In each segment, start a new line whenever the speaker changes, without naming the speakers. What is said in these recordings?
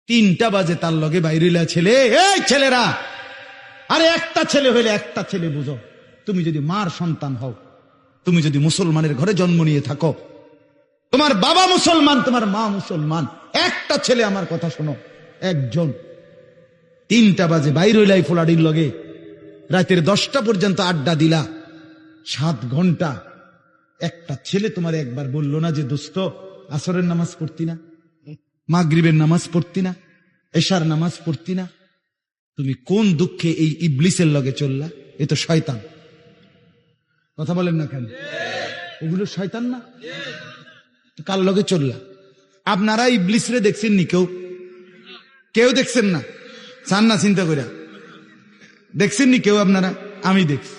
3টা বাজে তার লগে বাইরিলা ছেলে, এই ছেলেরা, আরে একটা ছেলে হইলে একটা ছেলে বুঝো, তুমি যদি মার সন্তান হও, তুমি যদি মুসলমানের ঘরে জন্ম নিয়ে থাকো, তোমার বাবা মুসলমান, তোমার মা মুসলমান, একটা ছেলে, আমার কথা শোনো, একজন 3টা বাজে বাইরিলাই ফোলাডির লগে রাতের 10টা পর্যন্ত আড্ডা দিলা, 7 ঘন্টা, একটা ছেলে তোমার একবার বললো না যে দোস্ত আসরের নামাজ পড়তি না, মাগরিবের নামাজ পড়তি না, এশার নামাজ পড়তি না? তুমি কোন দুঃখে এই ইবলিসের লগে চললা? এ তো শয়তান। কথা বলেন না কেন? এগুলো শয়তান না? কার লগে চললা? আপনারা ইবলিসরে দেখছেন নি? কেউ দেখছেন না? চান না চিন্তা করে দেখছেন নি কেউ আপনারা? আমি দেখছি,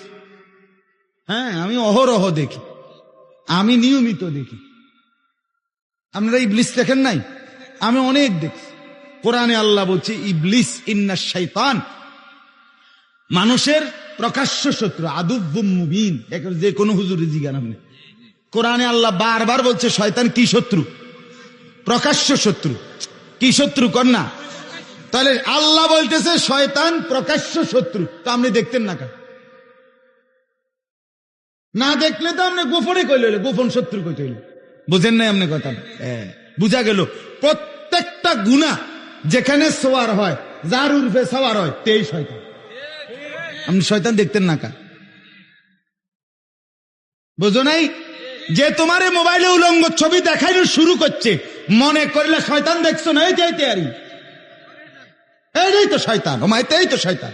হ্যাঁ, আমি অহরহ দেখি, আমি নিয়মিত দেখি। আপনারা ইবলিস দেখেন নাই? আমি অনেক দেখছি। কোরআনে আল্লাহ বলছে ইবলিস ইন্নাশ শাইতান, মানুষের প্রকাশ্য শত্রু, আদুব্বুম মুবিন। যে কোনো হুজুরে জিজ্ঞাসা আপনি, কোরআনে আল্লাহ বারবার বলছে শয়তান কি শত্রু? প্রকাশ্য শত্রু। কি শত্রু কর না? তাহলে আল্লাহ বলতেছে শয়তান প্রকাশ্য শত্রু, তো আপনি দেখতেন না কেন? না দেখলে তো আপনি গোপনে কইলে, গোপন শত্রু কইতে হইল। বুঝেন নাই আপনি কথা? বুঝা গেল। প্রত্যেকটা গুনাহ যেখানে সওয়ার হয়, যার উর্ফে সওয়ার হয়, তেই শয়তান। আপনি শয়তান দেখতেন না কেন? বুঝো নাই? যে তোমার মোবাইলে উলঙ্গ ছবি দেখাইলে শুরু করছে, মনে করলে শয়তান দেখছো না? এই যে তৈরি, এইটাই তো শয়তান। ও মাইতে, এই তো শয়তান।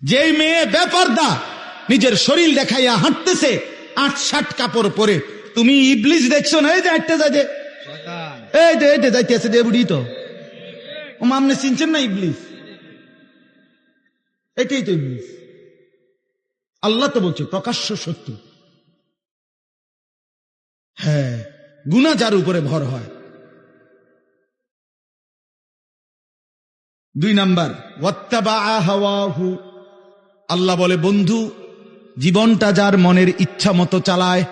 যেই মেয়ে বেপরদা নিজের শরীর দেখাইয়া হাঁটতেছে 8-7 কাপড় পরে, তুমি ইবলিস দেখছো না? এই যে একটা যাচ্ছে, এই যে এটা যাইতেছে, যে বুড়ি তো, ও আপনি চিনছেন না ইবলিস? এটাই তো ইবলিস। আল্লাহ তো বলছে প্রকাশ্য শত্রু। হ্যাঁ, গুনাহ যার উপরে ভর হয়। 2 নাম্বার, ওয়াত্তাবা হাওয়াহু। আল্লাহ বলে বন্ধু, জীবনটা যার মনের ইচ্ছা মতো চালায়।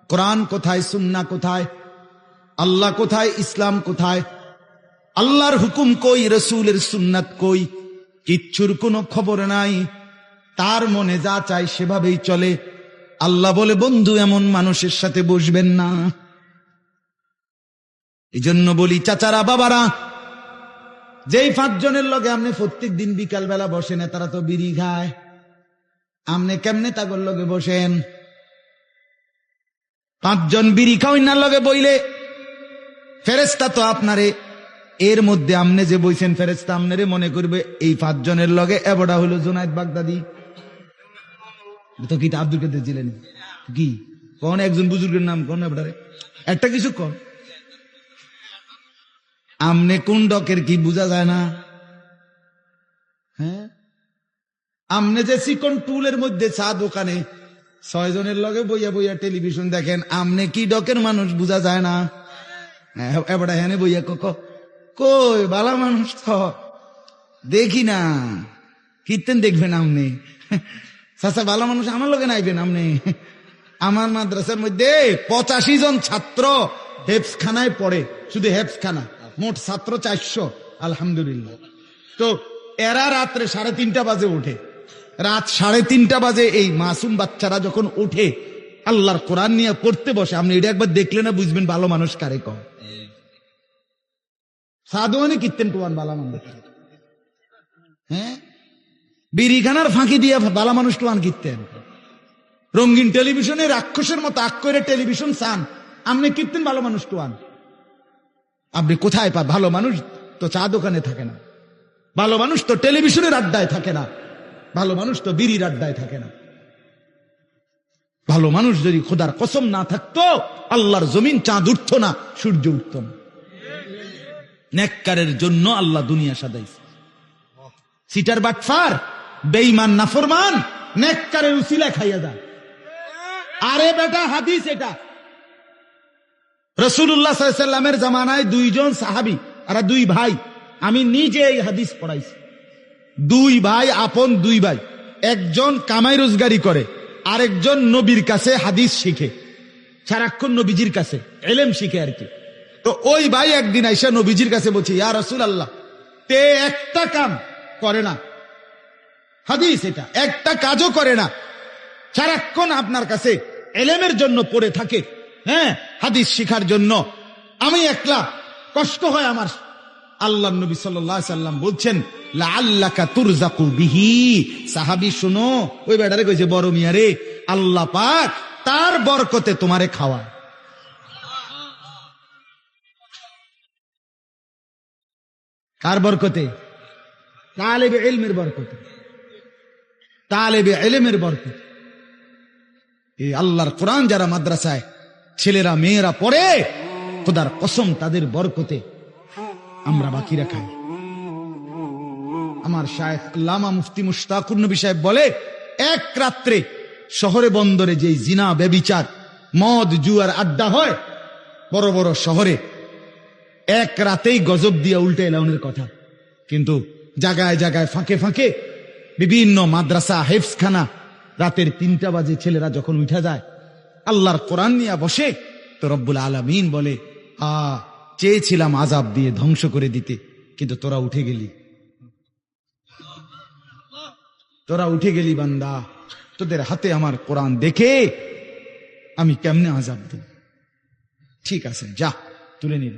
কোরআন কোথায়? সুন্নাহ কোথায়? আল্লাহ কোথায়? ইসলাম কোথায়? আল্লাহর হুকুম কই? রাসূলের সুন্নাত কই? কিচ্ছুর কোনো খবর নাই। তার মনে যা চায় সেভাবেই চলে। আল্লাহ বলে বন্ধু, এমন মানুষের সাথে বসবেন না। এই জন্য বলি চাচারা, বাবারা, যেই 5 জনের লগে আপনি প্রত্যেক দিন বিকাল বেলা বসেন, তারা তো বিড়ি খায়, আপনি কেমনে তাগর লগে বসেন? 5 জন বিড়ি খাওয়াই না লগে বইলে ফেরেশতা তো আপনারে, এর মধ্যে আপনি যে বইছেন, ফেরেশতা আপনারে মনে করবে এই 5 জনের লগে এবড়া হলো জুনায়েদ বাগদাদি। তো কি আব্দুল কাদের জিলানী কি কোন একজন বুজুর্গের নাম কোন? এবড়ারে একটা কিছু কোন? আমনে কোন ডকের কি বুঝা যায় না? হ্যাঁ, আমনে যে চিকন টুলের মধ্যে চা দোকানে 6 জনের লগে বইয়া বইয়া টেলিভিশন দেখেন, আমনে কি ডকের মানুষ বুঝা যায় না? এবড়া হেনে বইয়া কই বালা মানুষ তো দেখি না, কীর্তেন দেখবেন আপনি? চাচা ভালো মানুষ আমার লগে নাইবেন আপনি? আমার মাদ্রাসার মধ্যে 85 জন ছাত্র হেফজখানায় পড়ে, শুধু হেফজখানা, মোট ছাত্র 400, আলহামদুলিল্লাহ। তো এরা রাত্রে 3:30 বাজে ওঠে, রাত 3:30 বাজে এই মাসুম বাচ্চারা যখন উঠে আল্লাহর কোরআন নিয়ে পড়তে বসে, আপনি এটা একবার দেখলে না বুঝবেন ভালো মানুষ কারে কম। সাধুয়ানি কীর্তেন টুয়ান ভালো মানুষ, হ্যাঁ, বিড়িখানার ফাঁকি দিয়ে ভালো মানুষ টুয়ান কীর্তেন। রঙিন টেলিভিশনে রাক্ষসের মতো আক করে টেলিভিশন চান, আপনি কীর্তেন ভালো মানুষ টুয়ান। আপনি কোথায় পা? ভালো মানুষ তো চা দোকানে থাকে না, ভালো মানুষ তো টেলিভিশনের আড্ডায় থাকে না, ভালো মানুষ তো বিড়ির আড্ডায় থাকে না। ভালো মানুষ যদি খোদার কসম না থাকতো, আল্লাহর জমিন চাঁদ উঠত না, সূর্য উঠত না। নেককারের জন্য আল্লাহ দুনিয়া সাজাইছে। সিটার বাটফার, বেঈমান, নাফরমান নেককারের উসিলা খাইয়া যায়। আরে বেটা, হাদিস এটা। রাসূলুল্লাহ সাল্লাল্লাহু আলাইহি ওয়াসাল্লামের জামানায় 2 জন সাহাবী আর 2 ভাই, আমি নিজে এই হাদিস পড়াইছি। 2 ভাই, আপন 2 ভাই, একজন কামাই রোজগারি করে, আরেকজন নবীর কাছে হাদিস শিখে, সারাক্ষণ নবীজির কাছে ইলম শিখে আর কি। তো ওই ভাই একদিন আইসা নবীজির কাছে বলছে, ইয়া রাসূলুল্লাহ, তে একটা কাম করে না, হাদিস এটা, একটা কাজও করে না, সারাক্ষণ আপনার কাছে এলেমের জন্য পড়ে থাকে, হ্যাঁ, হাদিস শিখার জন্য, আমি একলা কষ্ট হয় আমার। আল্লাহ নবী সাল্লাল্লাহু আলাইহি সাল্লাম বলছেন, লাআল্লাকা তুরযাকু বিহি। সাহাবী শুনো, ওই বেটারে কইছে, বড় মিয়া রে, আল্লাহ পাক তার বরকতে তোমারে খাওয়ায়। কার বরকতে? তালেবে ইলমের বরকতে, তালেবে ইলমের বরকতে। এই আল্লাহর কোরআন যারা মাদ্রাসায় ছেলেরা মেয়েরা পড়ে, খোদার কসম তাদের বরকতে আমরা বাকিরা খাই। আমার শায়েখ আল্লামা মুফতি মুশতাকুর নবী সাহেব বলে, এক রাত্রে শহরে বন্দরে যে জিনা ব্যভিচার মদ জুয়ার আড্ডা হয় বড় বড় শহরে, এক রাতেই গজব দিয়া উল্টে এলাউনের কথা। কিন্তু জায়গায় জায়গায় ফাঁকে ফাঁকে বিভিন্ন মাদ্রাসা হেফজখানা, রাতের 3টা বাজে ছেলেরা যখন উঠা যায় আল্লাহর কোরআন নিয়ে বসে, তো রব্বুল আলামিন বলে, চেয়েছিলাম আযাব দিয়ে ধ্বংস করে দিতে, কিন্তু তোরা উঠে গেলি, তোরা উঠে গেলি বান্দা, তোদের হাতে আমার কোরআন দেখে আমি কেমনে আযাব দিই। ঠিক আছে, যা, তুলে নিল।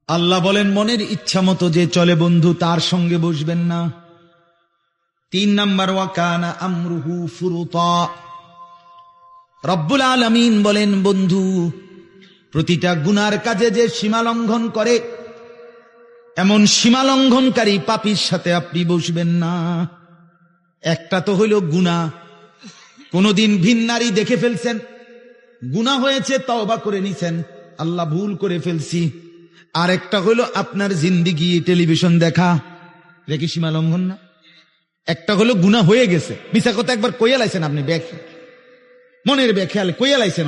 আল্লাহ বলেন, মনের ইচ্ছা মতো যে চলে বন্ধু, তার সঙ্গে বসবেন না। 3 নাম্বার, ওয়াকানা আমরুহু ফুরুতা। রব্বুল আলামিন বলেন, বন্ধু, প্রতিটা গুনার কাজে যে সীমা লঙ্ঘন করে, এমন সীমা লঙ্ঘনকারী পাপীর সাথে আপনি বসবেন না। একটা তো হইল গুনাহ, কোনদিন ভিন নারী দেখে ফেলছেন, গুনাহ হয়েছে, তওবা করে নিছেন, আল্লাহ ভুল করে ফেলছি। আর একটা হলো আপনার জিন্দেগি টেলিভিশন দেখা, দেখি সীমা লঙ্ঘন না? একটা হলো গুনাহ হয়ে গেছে, মিছা কথা একবার কইয়া লাইছেন আপনি, মনের বেখেয়াল কইয়া লাইছেন,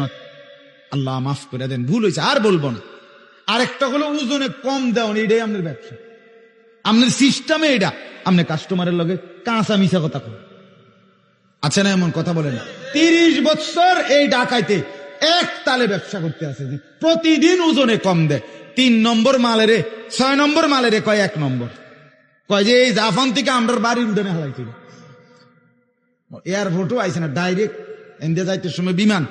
আল্লাহ মাফ করে দেন, ভুল হয়েছে, আর বলবো না। আর একটা হলো ওজনে কম দেওয়া, এটাই আপনার ব্যবসা, আপনার সিস্টেমে এটা, আপনি কাস্টমারের লগে কাঁচা মিছা কথা করেন। আচ্ছা না, এমন কথা বলেন। 30 বছর এই ডাকাইতে এক তালে ব্যবসা করতে আছে, প্রতিদিন ওজনে কম দেয়। 3 নম্বর মালেরে 6 নম্বর মালেরে কয় 1 নম্বর, কয় যে এই জাফান থেকে আমরা বাড়ির উঠে হালাইছিল। এয়ারপোর্টও আইছে না, ডাইরেক্ট ইন্ডিয়া যাইতে সময় বিমান,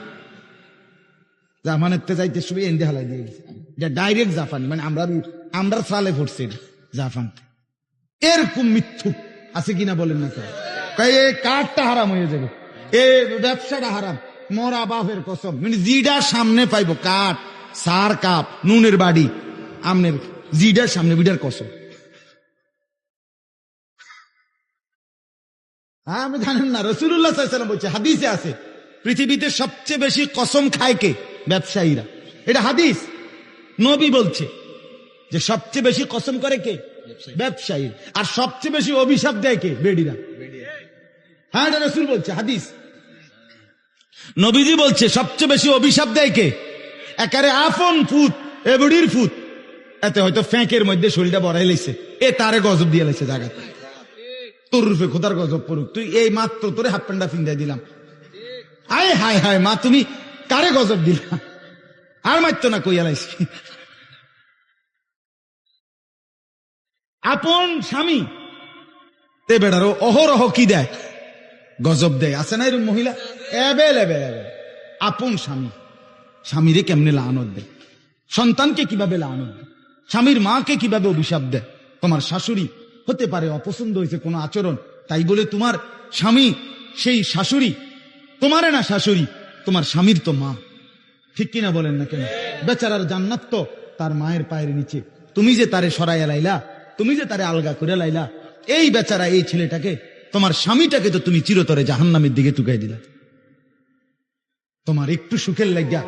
জাপানের যাইতে সময় ইন্ডিয়া হালাই দিয়ে গেছে, ডাইরেক্ট জাপানি, মানে আমরা সালে পড়ছি জাপান। এরকম মিথ্যু আছে কিনা বলেন না? এই কার্ডটা হারাম হয়ে যাবে, এই ব্যবসাটা হারাম, মরা বাপের কসম। মানে জিডা সামনে পাইব, কাঠ, সার কাপ, নুনের বাড়ি, আমনের জিডার সামনে বিডার কসম। আমি জানেন না, রাসূলুল্লাহ সাল্লাল্লাহু আলাইহি ওয়াসাল্লাম বলছে, হাদিসে আছে, পৃথিবীতে সবচেয়ে বেশি কসম খায় কে? ব্যবসায়ীরা। এটা হাদিস, নবী বলছে যে সবচেয়ে বেশি কসম করে কে? ব্যবসায়ী। আর সবচেয়ে বেশি অভিশাপ দেয় কে? বেডিরা। হ্যাঁ, এটা রাসূল বলছে, হাদিস, নবীজি বলছে সবচেয়ে বেশি অভিশাপ দেয় কে? একারে আপন ফুত, এ বুড়ির ফুত, এতে হয়তো ফ্যাঁকের মধ্যে শরীরটা বড়াই লাইছে, এ তারে গজব দিয়ে লাইছে জায়গাতে, তোর রূপে খোদার গজব পড়ুক, তুই এই মাত্র তোরে হাফ প্যান্ডা ফিন্দাই দিলাম, আয় হায় হায় মা, তুমি কারে গজব দিলা, আর মারতো না, কইয়া লাইছি। আপন স্বামী তে বেড়ারও অহরহ কি দেয়? গজব দেয়। আছে না এরকম মহিলা? আপন স্বামী, স্বামীরে কেমনে লানত দেয়, সন্তানকে কিভাবে লানত দেয়, স্বামীর মাকে কিভাবে অভিশাপ দেয়। তোমার শাশুড়ি হতে পারে অপছন্দ হয়েছে কোন আচরণ, তাই বলে তোমার স্বামী সেই শাশুড়ি তোমারে না, শাশুড়ি তোমার স্বামীর তো মা, ঠিক কিনা বলেন না কেন? বেচারার জান্নাত তো তার মায়ের পায়ের নিচে, তুমি যে তারে সরাইয়া লাইলা, তুমি যে তারে আলগা করে লাইলা, এই বেচারা, এই ছেলেটাকে, তোমার স্বামীটাকে তো তুমি চিরতরে জাহান্নামের দিকে টুকাই দিলা। তোমার একটু সুখের লাগিয়া